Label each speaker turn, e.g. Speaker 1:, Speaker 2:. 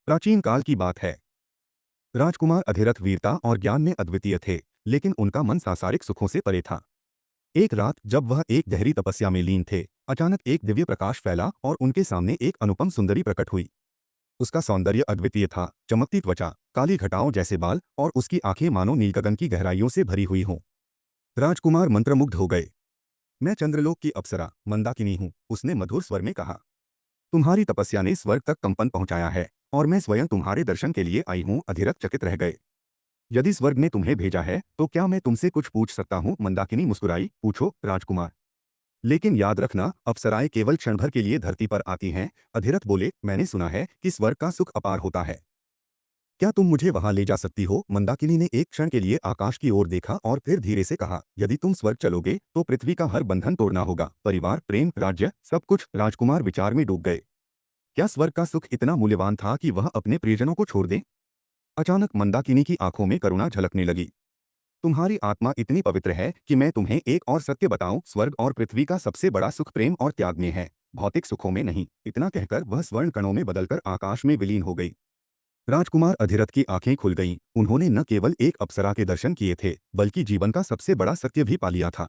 Speaker 1: प्राचीन काल की बात है। राजकुमार अधिरथ वीरता और ज्ञान में अद्वितीय थे, लेकिन उनका मन सांसारिक सुखों से परे था। एक रात जब वह एक गहरी तपस्या में लीन थे, अचानक एक दिव्य प्रकाश फैला और उनके सामने एक अनुपम सुंदरी प्रकट हुई। उसका सौंदर्य अद्वितीय था, चमकती त्वचा, काली घटाओं जैसे बाल और उसकी आंखें मानो नीलगगन की गहराइयों से भरी हुई हों। राजकुमार मंत्रमुग्ध हो गए। मैं चंद्रलोक की अप्सरा मंदाकिनी हूँ, उसने मधुर स्वर में कहा। तुम्हारी तपस्या ने स्वर्ग तक कंपन पहुंचाया है और मैं स्वयं तुम्हारे दर्शन के लिए आई हूँ। अधिरथ चकित रह गए। यदि स्वर्ग ने तुम्हें भेजा है तो क्या मैं तुमसे कुछ पूछ सकता हूँ? मंदाकिनी मुस्कुराई। पूछो राजकुमार, लेकिन याद रखना अप्सराएं केवल क्षण भर के लिए धरती पर आती हैं। अधिरथ बोले, मैंने सुना है कि स्वर्ग का सुख अपार होता है। क्या तुम मुझे वहां ले जा सकती हो? मंदाकिनी ने एक क्षण के लिए आकाश की ओर देखा और फिर धीरे से कहा, यदि तुम स्वर्ग चलोगे तो पृथ्वी का हर बंधन तोड़ना होगा, परिवार, प्रेम, राज्य, सब कुछ। राजकुमार विचार में डूब गए। क्या स्वर्ग का सुख इतना मूल्यवान था कि वह अपने प्रियजनों को छोड़ दें? अचानक मंदाकिनी की आंखों में करुणा झलकने लगी। तुम्हारी आत्मा इतनी पवित्र है कि मैं तुम्हें एक और सत्य बताऊं, स्वर्ग और पृथ्वी का सबसे बड़ा सुख प्रेम और त्याग में है, भौतिक सुखों में नहीं। इतना कहकर वह स्वर्ण कणों में बदलकर आकाश में विलीन हो गई। राजकुमार अधिरथ की आंखें खुल गईं। उन्होंने न केवल एक अप्सरा के दर्शन किए थे, बल्कि जीवन का सबसे बड़ा सत्य भी पा लिया था।